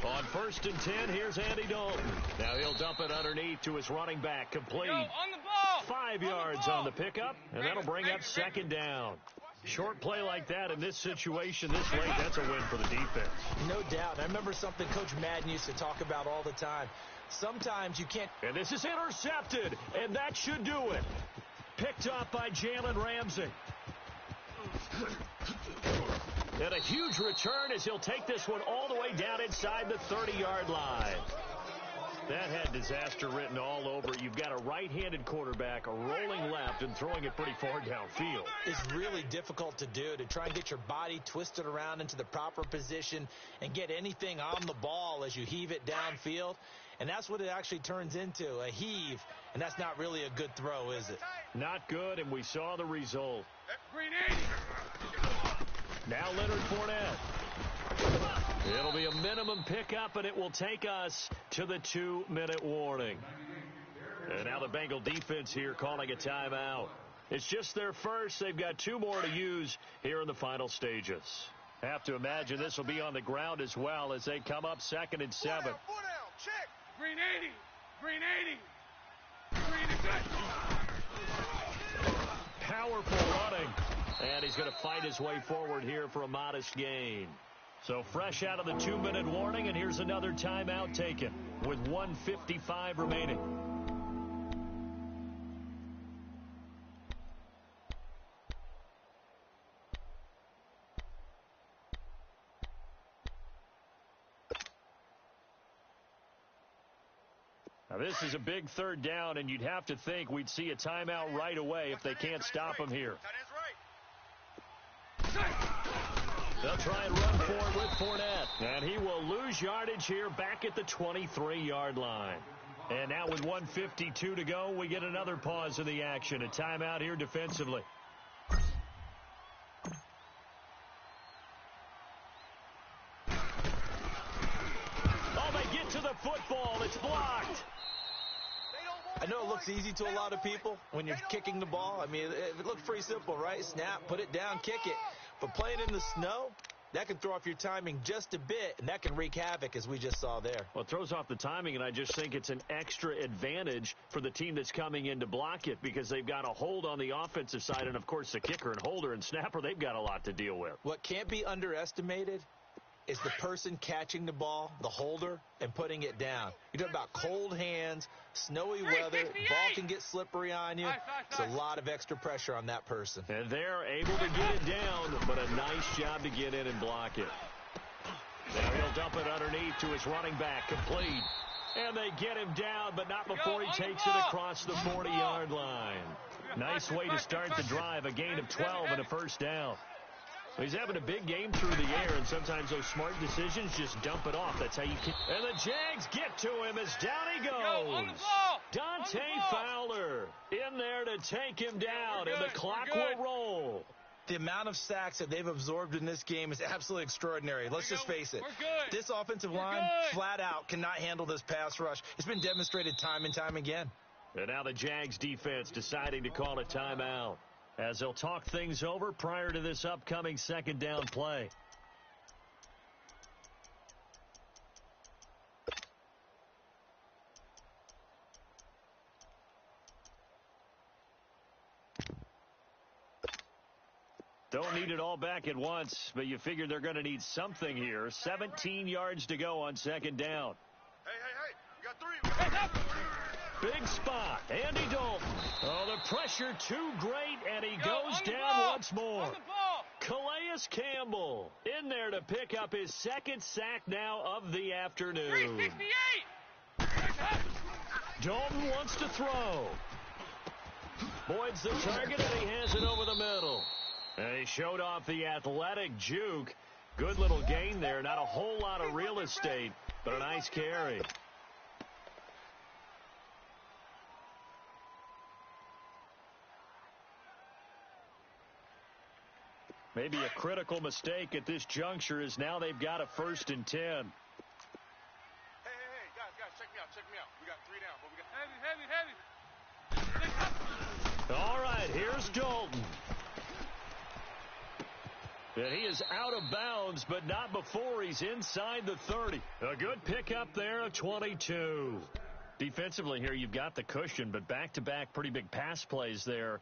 On 1st and 10, here's Andy Dalton. Now he'll dump it underneath to his running back. Complete. Yo, on the ball. 5 yards on the pickup, and that'll bring up 2nd down. Short play like that in this situation this late, that's a win for the defense. No doubt. I remember something Coach Madden used to talk about all the time. Sometimes you can't. And this is intercepted, and that should do it. Picked up by Jalen Ramsey. And a huge return as he'll take this one all the way down inside the 30-yard line. That had disaster written all over it. You've got a right-handed quarterback rolling left and throwing it pretty far downfield. It's really difficult to do, to try and get your body twisted around into the proper position and get anything on the ball as you heave it downfield. And that's what it actually turns into, a heave. And that's not really a good throw, is it? Not good, and we saw the result. Green 80. Now Leonard Fournette. It'll be a minimum pickup, and it will take us to the 2-minute warning. And now the Bengal defense here calling a timeout. It's just their first. They've got 2 more to use here in the final stages. Have to imagine this will be on the ground as well as they come up 2nd and 7. 4 down, check. Green 80. Green 80. Green is good. Powerful running. And he's going to fight his way forward here for a modest gain. So fresh out of the 2-minute warning, and here's another timeout taken with 1:55 remaining. Now this is a big 3rd down, and you'd have to think we'd see a timeout right away if they can't stop him here. They'll try and run for it with Fournette. And he will lose yardage here back at the 23-yard line. And now with 1:52 to go, we get another pause of the action. A timeout here defensively. Oh, they get to the football. It's blocked. I know it looks easy to a lot of people when you're kicking the ball. I mean, it looks pretty simple, right? Snap, put it down, kick it. But playing in the snow, that can throw off your timing just a bit, and that can wreak havoc, as we just saw there. Well, it throws off the timing, and I just think it's an extra advantage for the team that's coming in to block it because they've got a hold on the offensive side, and, of course, the kicker and holder and snapper, they've got a lot to deal with. What can't be underestimated is the person catching the ball, the holder, and putting it down. You're talking about cold hands, snowy weather, ball can get slippery on you. It's a lot of extra pressure on that person. And they're able to get it down, but a nice job to get in and block it. Now he'll dump it underneath to his running back, complete. And they get him down, but not before he takes it across the 40-yard line. Nice way to start the drive, a gain of 12 and a 1st down. He's having a big game through the air, and sometimes those smart decisions just dump it off. That's how you can. And the Jags get to him as down he goes. Dante Fowler in there to take him down, and the clock will roll. The amount of sacks that they've absorbed in this game is absolutely extraordinary. Let's just face it. This offensive line, flat out, cannot handle this pass rush. It's been demonstrated time and time again. And now the Jags defense deciding to call a timeout, as they'll talk things over prior to this upcoming 2nd down play. Don't need it all back at once, but you figure they're going to need something here. 17 yards to go on 2nd down. Hey, you got 3. Big spot. Andy Dalton. Oh, the pressure too great, and he goes down once more. Calais Campbell in there to pick up his 2nd sack now of the afternoon. 368. Dalton wants to throw. Boyd's the target, and he has it over the middle. And he showed off the athletic juke. Good little gain there. Not a whole lot of real estate, but a nice carry. Maybe a critical mistake at this juncture is now they've got a 1st and 10. Hey, guys, check me out. We got 3 down, but we got heavy. All right, here's Dalton. And he is out of bounds, but not before he's inside the 30. A good pickup there of 22. Defensively here, you've got the cushion, but back-to-back pretty big pass plays there.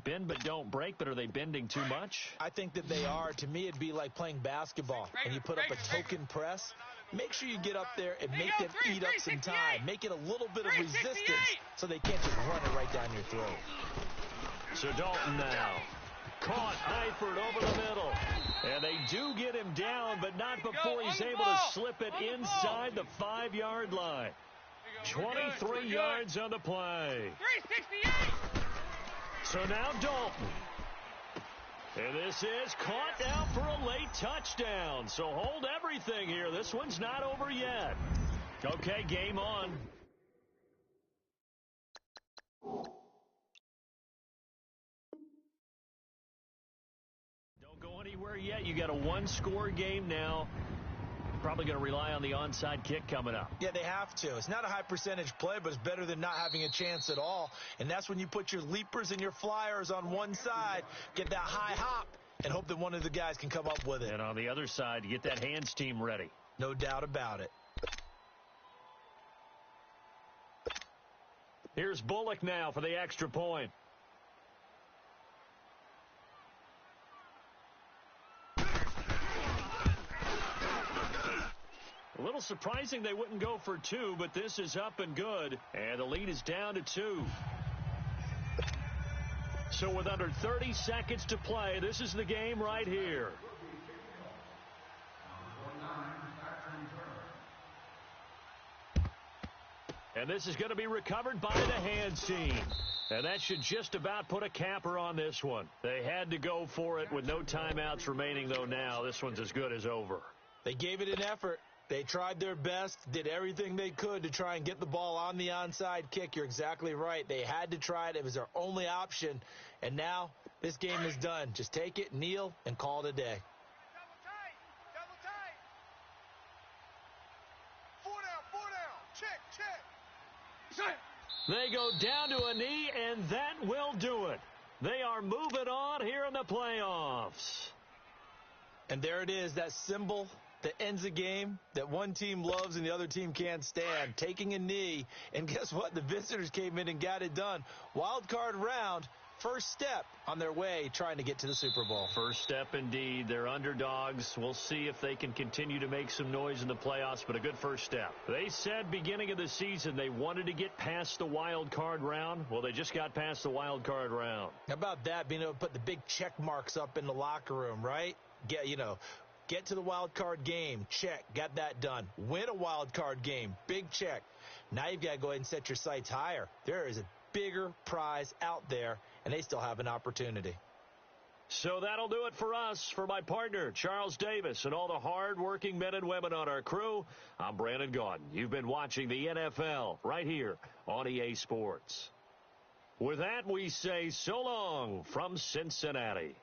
Bend but don't break, but are they bending too much? I think that they are. To me, it'd be like playing basketball, and you put up a token press. Make sure you get up there and make them eat up some time. Make it a little bit of resistance so they can't just run it right down your throat. So Dalton now. Caught Eifert over the middle. And they do get him down, but not before he's able to slip it inside the 5-yard line. 23 yards on the play. 368. So now Dalton. And this is caught down for a late touchdown. So hold everything here. This one's not over yet. Okay, game on. Don't go anywhere yet. You got a one-score game now. Probably going to rely on the onside kick coming up. Yeah, they have to. It's not a high percentage play, but it's better than not having a chance at all. And that's when you put your leapers and your flyers on one side, get that high hop, and hope that one of the guys can come up with it. And on the other side, get that hands team ready. No doubt about it. Here's Bullock now for the extra point. A little surprising they wouldn't go for two, but this is up and good. And the lead is down to 2. So with under 30 seconds to play, this is the game right here. And this is going to be recovered by the hands team. And that should just about put a capper on this one. They had to go for it with no timeouts remaining, though now. This one's as good as over. They gave it an effort. They tried their best, did everything they could to try and get the ball on the onside kick. You're exactly right. They had to try it. It was their only option. And now this game is done. Just take it, kneel, and call it a day. Double tight. 4 down. Check. They go down to a knee, and that will do it. They are moving on here in the playoffs. And there it is, that symbol that ends a game that one team loves and the other team can't stand, taking a knee. And guess what? The visitors came in and got it done. Wild card round, first step on their way trying to get to the Super Bowl. First step indeed. They're underdogs. We'll see if they can continue to make some noise in the playoffs, but a good first step. They said beginning of the season they wanted to get past the wild card round. Well, they just got past the wild card round. How about that, being able to put the big check marks up in the locker room, right? Get to the wild card game, check, got that done. Win a wild card game, big check. Now you've got to go ahead and set your sights higher. There is a bigger prize out there, and they still have an opportunity. So that'll do it for us. For my partner, Charles Davis, and all the hard-working men and women on our crew, I'm Brandon Gaudin. You've been watching the NFL right here on EA Sports. With that, we say so long from Cincinnati.